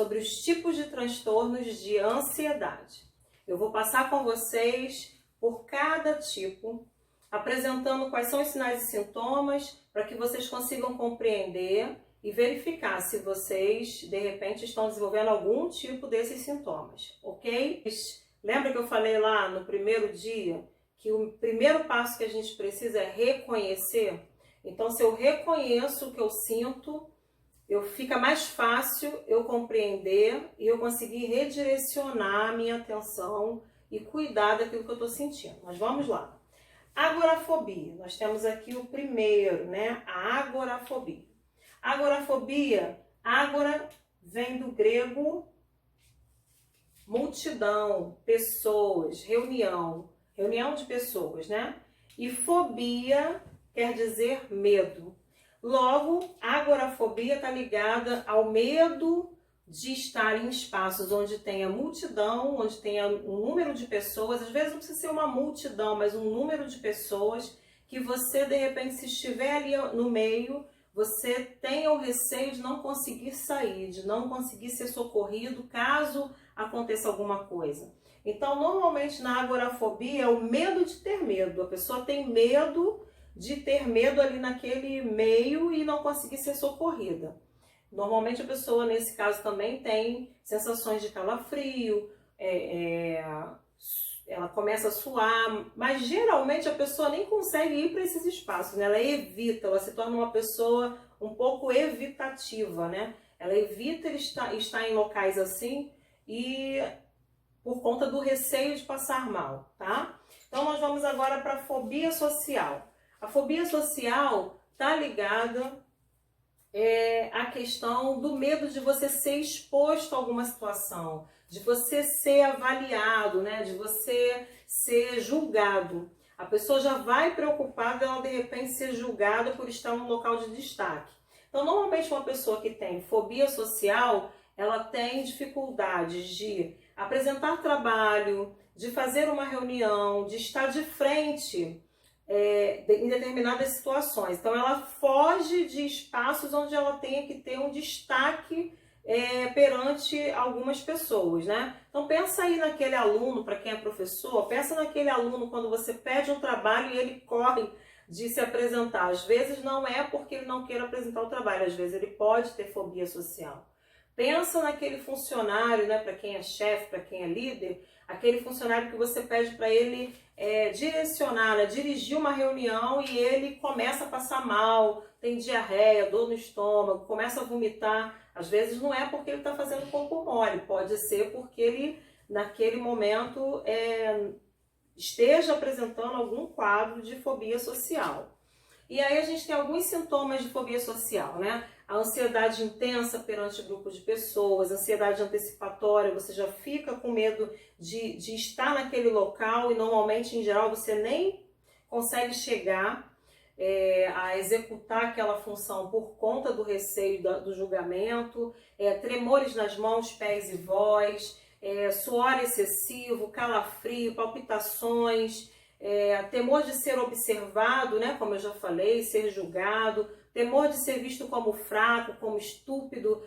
sobre os tipos de transtornos de ansiedade. Eu vou passar com vocês por cada tipo, apresentando quais são os sinais e sintomas, para que vocês consigam compreender e verificar se vocês, de repente, estão desenvolvendo algum tipo desses sintomas, ok? Lembra que eu falei lá no primeiro dia que o primeiro passo que a gente precisa é reconhecer? Então, se eu reconheço o que eu sinto, fica mais fácil eu compreender e eu conseguir redirecionar a minha atenção e cuidar daquilo que eu estou sentindo. Mas vamos lá. Agorafobia. Nós temos aqui o primeiro, né? A agorafobia. Agorafobia, ágora vem do grego multidão, pessoas, reunião de pessoas, né? E fobia quer dizer medo. Logo, a agorafobia está ligada ao medo de estar em espaços onde tenha multidão, onde tenha um número de pessoas, às vezes não precisa ser uma multidão, mas um número de pessoas que você, de repente, se estiver ali no meio, você tenha o receio de não conseguir sair, de não conseguir ser socorrido caso aconteça alguma coisa. Então, normalmente na agorafobia é o medo de ter medo. A pessoa tem medo de ter medo ali naquele meio e não conseguir ser socorrida. Normalmente a pessoa, nesse caso, também tem sensações de calafrio, ela começa a suar, mas geralmente a pessoa nem consegue ir para esses espaços, né? Ela evita, ela se torna uma pessoa um pouco evitativa, né? Ela evita estar em locais assim e por conta do receio de passar mal, tá? Então nós vamos agora para a fobia social. A fobia social está ligada à questão do medo de você ser exposto a alguma situação, de você ser avaliado, né? De você ser julgado. A pessoa já vai preocupada ela de repente ser julgada por estar num local de destaque. Então, normalmente uma pessoa que tem fobia social, ela tem dificuldades de apresentar trabalho, de fazer uma reunião, de estar de frente em determinadas situações. Então, ela foge de espaços onde ela tenha que ter um destaque perante algumas pessoas, né? Então pensa aí naquele aluno, para quem é professor, pensa naquele aluno quando você pede um trabalho e ele corre de se apresentar. Às vezes não é porque ele não queira apresentar o trabalho, às vezes ele pode ter fobia social. Pensa naquele funcionário, né, para quem é chefe, para quem é líder, aquele funcionário que você pede para ele direcionar, né, dirigir uma reunião e ele começa a passar mal, tem diarreia, dor no estômago, começa a vomitar. Às vezes não é porque ele está fazendo corpo mole, pode ser porque ele, naquele momento, esteja apresentando algum quadro de fobia social. E aí a gente tem alguns sintomas de fobia social, né? A ansiedade intensa perante grupo de pessoas, ansiedade antecipatória, você já fica com medo de estar naquele local e normalmente, em geral, você nem consegue chegar a executar aquela função por conta do receio do julgamento, tremores nas mãos, pés e voz, suor excessivo, calafrio, palpitações, temor de ser observado, né, como eu já falei, ser julgado, temor de ser visto como fraco, como estúpido,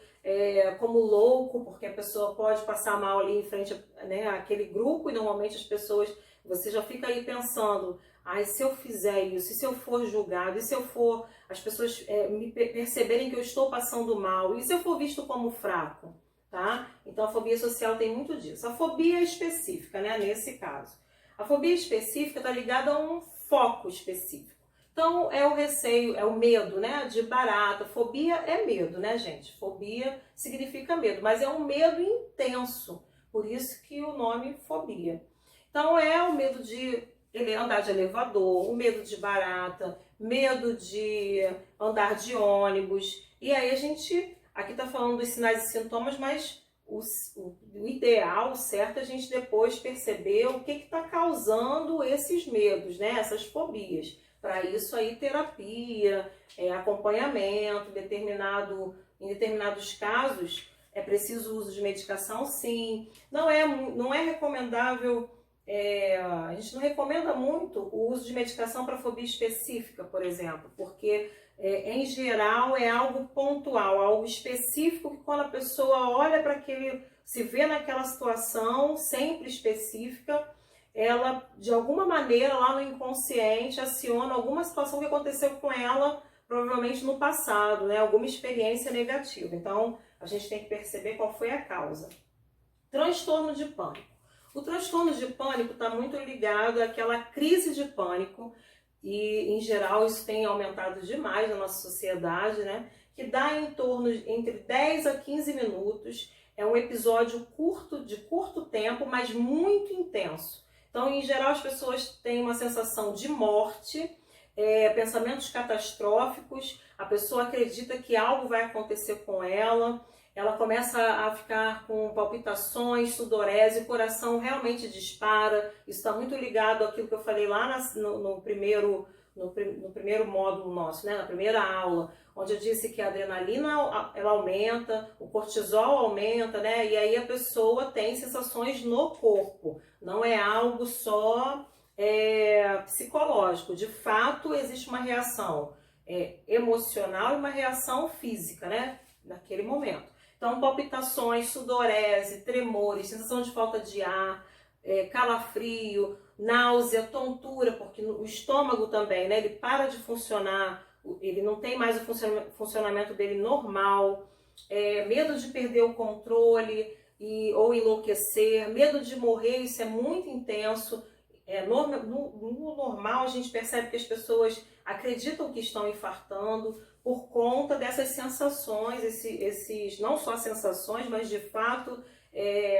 como louco, porque a pessoa pode passar mal ali em frente, né, àquele grupo e normalmente as pessoas, você já fica aí pensando, ai, se eu fizer isso, e se eu for julgado, e se eu for, as pessoas me perceberem que eu estou passando mal, e se eu for visto como fraco, tá? Então a fobia social tem muito disso. A fobia específica, né, nesse caso. A fobia específica está ligada a um foco específico. Então é o receio, é o medo, né, de barata. Fobia é medo, né, gente? Fobia significa medo, mas é um medo intenso, por isso que o nome fobia. Então é o medo de andar de elevador, o medo de barata, medo de andar de ônibus. E aí a gente, aqui está falando dos sinais e sintomas, mas o ideal, o certo, é a gente depois perceber o que está causando esses medos, né? Essas fobias. Para isso aí terapia, acompanhamento, em determinados casos é preciso o uso de medicação, sim. Não é recomendável a gente não recomenda muito o uso de medicação para fobia específica, por exemplo, porque em geral é algo pontual, algo específico, que quando a pessoa olha para aquele, se vê naquela situação sempre específica, ela de alguma maneira lá no inconsciente aciona alguma situação que aconteceu com ela provavelmente no passado, né? Alguma experiência negativa. Então a gente tem que perceber qual foi a causa. Transtorno de pânico. O transtorno de pânico está muito ligado àquela crise de pânico, e em geral isso tem aumentado demais na nossa sociedade, né? Que dá em torno entre 10 a 15 minutos, é um episódio de curto tempo, mas muito intenso. Então, em geral, as pessoas têm uma sensação de morte, pensamentos catastróficos, a pessoa acredita que algo vai acontecer com ela, ela começa a ficar com palpitações, sudorese, o coração realmente dispara. Isso está muito ligado àquilo que eu falei lá no primeiro módulo nosso, né? Na primeira aula, onde eu disse que a adrenalina ela aumenta, o cortisol aumenta, né? E aí a pessoa tem sensações no corpo, não é algo só psicológico. De fato, existe uma reação emocional e uma reação física, né? Naquele momento. Então, palpitações, sudorese, tremores, sensação de falta de ar, calafrio, náusea, tontura, porque o estômago também, né? Ele para de funcionar, ele não tem mais o funcionamento dele normal, medo de perder o controle ou enlouquecer, medo de morrer, isso é muito intenso. No normal, a gente percebe que as pessoas acreditam que estão infartando por conta dessas sensações, esses não só sensações, mas de fato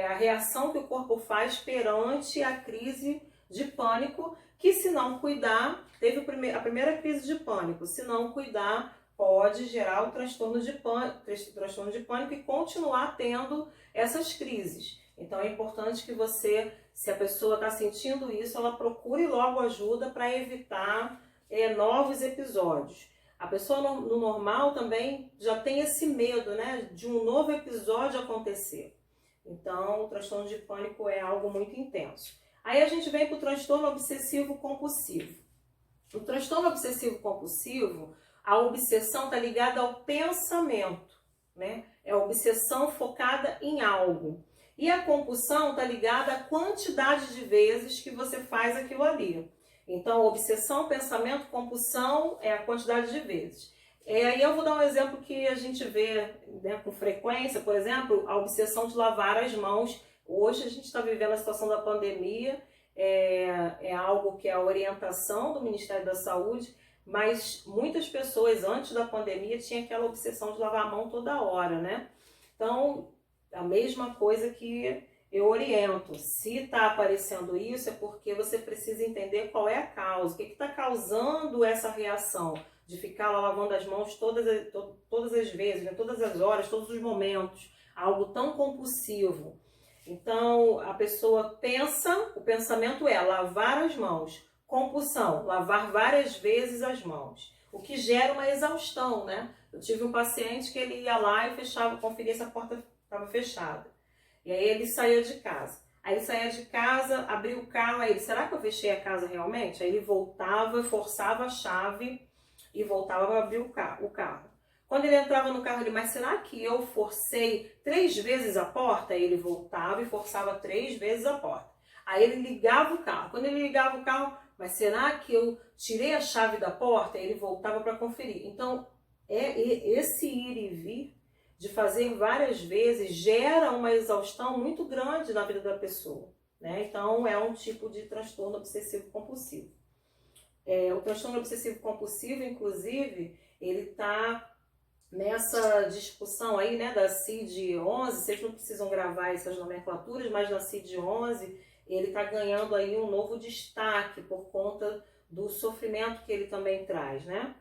a reação que o corpo faz perante a crise de pânico, que se não cuidar, teve a primeira crise de pânico, se não cuidar, pode gerar o transtorno de pânico e continuar tendo essas crises. Então é importante que você, se a pessoa está sentindo isso, ela procure logo ajuda para evitar novos episódios. A pessoa no normal também já tem esse medo, né, de um novo episódio acontecer. Então o transtorno de pânico é algo muito intenso. Aí a gente vem para o transtorno obsessivo compulsivo. O transtorno obsessivo compulsivo, a obsessão está ligada ao pensamento, né? É a obsessão focada em algo. E a compulsão está ligada à quantidade de vezes que você faz aquilo ali. Então, obsessão, pensamento, compulsão é a quantidade de vezes. Aí eu vou dar um exemplo que a gente vê, né, com frequência, por exemplo, a obsessão de lavar as mãos. Hoje a gente está vivendo a situação da pandemia, é algo que é a orientação do Ministério da Saúde, mas muitas pessoas antes da pandemia tinham aquela obsessão de lavar a mão toda hora, né? Então, a mesma coisa que eu oriento. Se está aparecendo isso, é porque você precisa entender qual é a causa, o que está causando essa reação de ficar lá lavando as mãos todas as vezes, né? Todas as horas, todos os momentos, algo tão compulsivo. Então, a pessoa pensa, o pensamento é lavar as mãos. Compulsão, lavar várias vezes as mãos. O que gera uma exaustão, né? Eu tive um paciente que ele ia lá e fechava, conferia se a porta estava fechada. E aí ele saía de casa. Aí ele saía de casa, abria o carro, aí ele, será que eu fechei a casa realmente? Aí ele voltava, forçava a chave e voltava para abrir o carro. Quando ele entrava no carro, ele, mas será que eu forcei 3 vezes a porta? Aí ele voltava e forçava 3 vezes a porta. Aí ele ligava o carro. Quando ele ligava o carro, mas será que eu tirei a chave da porta? Aí ele voltava para conferir. Então, esse ir e vir de fazer várias vezes gera uma exaustão muito grande na vida da pessoa, né? Então, é um tipo de transtorno obsessivo compulsivo. O transtorno obsessivo compulsivo, inclusive, ele está nessa discussão aí, né, da CID-11, vocês não precisam gravar essas nomenclaturas, mas na CID-11 ele está ganhando aí um novo destaque por conta do sofrimento que ele também traz, né?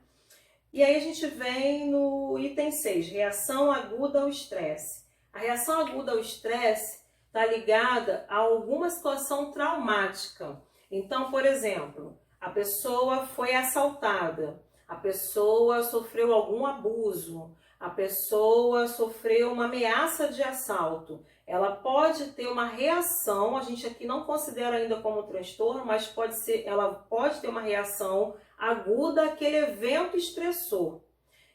E aí a gente vem no item 6, reação aguda ao estresse. A reação aguda ao estresse está ligada a alguma situação traumática. Então, por exemplo, a pessoa foi assaltada, a pessoa sofreu algum abuso, a pessoa sofreu uma ameaça de assalto. ela pode ter uma reação, a gente aqui não considera ainda como transtorno, mas pode ser, ela pode ter uma reação aguda àquele evento estressor.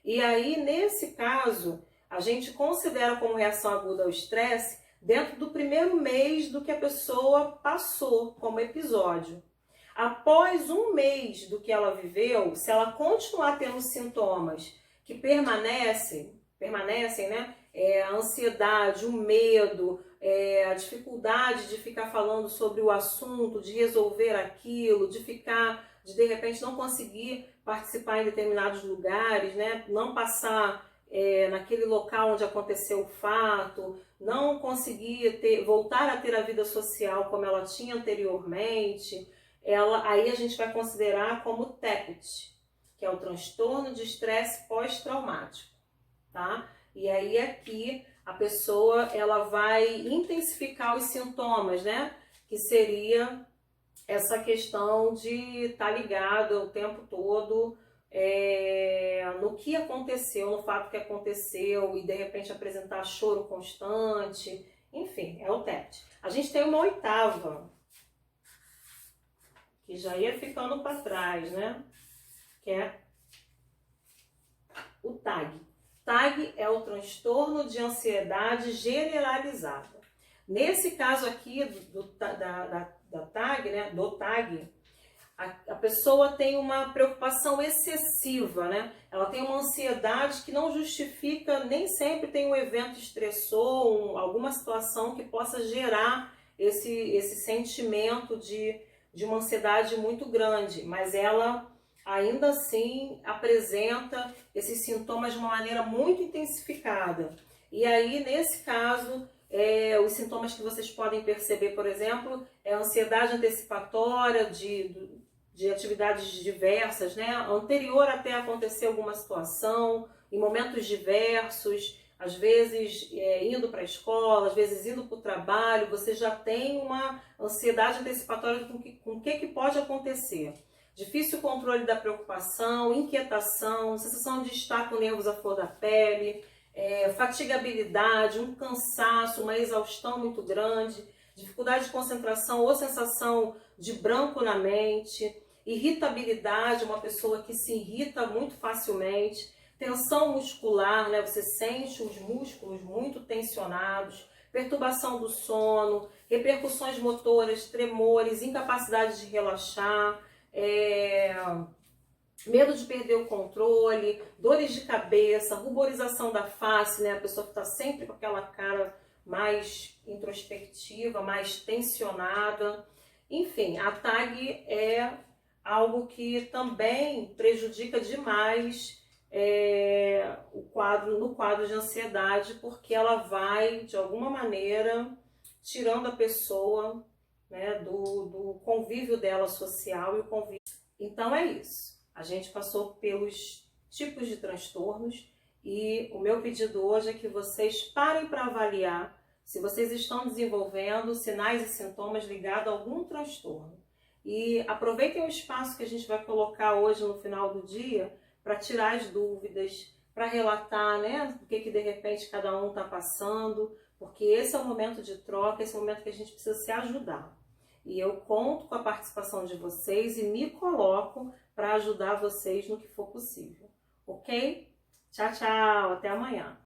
E aí, nesse caso, a gente considera como reação aguda ao estresse dentro do primeiro mês do que a pessoa passou como episódio. Após um mês do que ela viveu, se ela continuar tendo sintomas que permanecem, né? A ansiedade, o medo, a dificuldade de ficar falando sobre o assunto, de resolver aquilo, de repente não conseguir participar em determinados lugares, né? Não passar naquele local onde aconteceu o fato, não conseguir voltar a ter a vida social como ela tinha anteriormente, aí a gente vai considerar como TEPT, que é o transtorno de estresse pós-traumático, tá? E aí aqui a pessoa ela vai intensificar os sintomas, né? Que seria essa questão de estar ligado o tempo todo no que aconteceu, no fato que aconteceu e de repente apresentar choro constante, enfim, é o TEPT. A gente tem uma oitava, que já ia ficando para trás, né? Que é o TAG. TAG é o transtorno de ansiedade generalizada. Nesse caso aqui da TAG, né? Do TAG, a pessoa tem uma preocupação excessiva, né? Ela tem uma ansiedade que não justifica, nem sempre tem um evento estressor, alguma situação que possa gerar esse sentimento de uma ansiedade muito grande, mas ela ainda assim apresenta esses sintomas de uma maneira muito intensificada. E aí, nesse caso, os sintomas que vocês podem perceber, por exemplo, é a ansiedade antecipatória de atividades diversas, né? Anterior até acontecer alguma situação, em momentos diversos, às vezes indo para a escola, às vezes indo para o trabalho, você já tem uma ansiedade antecipatória com o que pode acontecer. Difícil controle da preocupação, inquietação, sensação de estar com nervos à flor da pele, fatigabilidade, um cansaço, uma exaustão muito grande, dificuldade de concentração ou sensação de branco na mente, irritabilidade, uma pessoa que se irrita muito facilmente, tensão muscular, né? Você sente os músculos muito tensionados, perturbação do sono, repercussões motoras, tremores, incapacidade de relaxar, medo de perder o controle, dores de cabeça, ruborização da face, né? A pessoa que está sempre com aquela cara mais introspectiva, mais tensionada. Enfim, a TAG é algo que também prejudica demais no quadro de ansiedade, porque ela vai, de alguma maneira, tirando a pessoa, né, do convívio dela social e o convívio. Então é isso. A gente passou pelos tipos de transtornos e o meu pedido hoje é que vocês parem para avaliar se vocês estão desenvolvendo sinais e sintomas ligados a algum transtorno. E aproveitem o espaço que a gente vai colocar hoje no final do dia para tirar as dúvidas, para relatar, né, o que de repente cada um está passando, porque esse é o momento de troca, esse é o momento que a gente precisa se ajudar. E eu conto com a participação de vocês e me coloco para ajudar vocês no que for possível. Ok? Tchau, tchau. Até amanhã.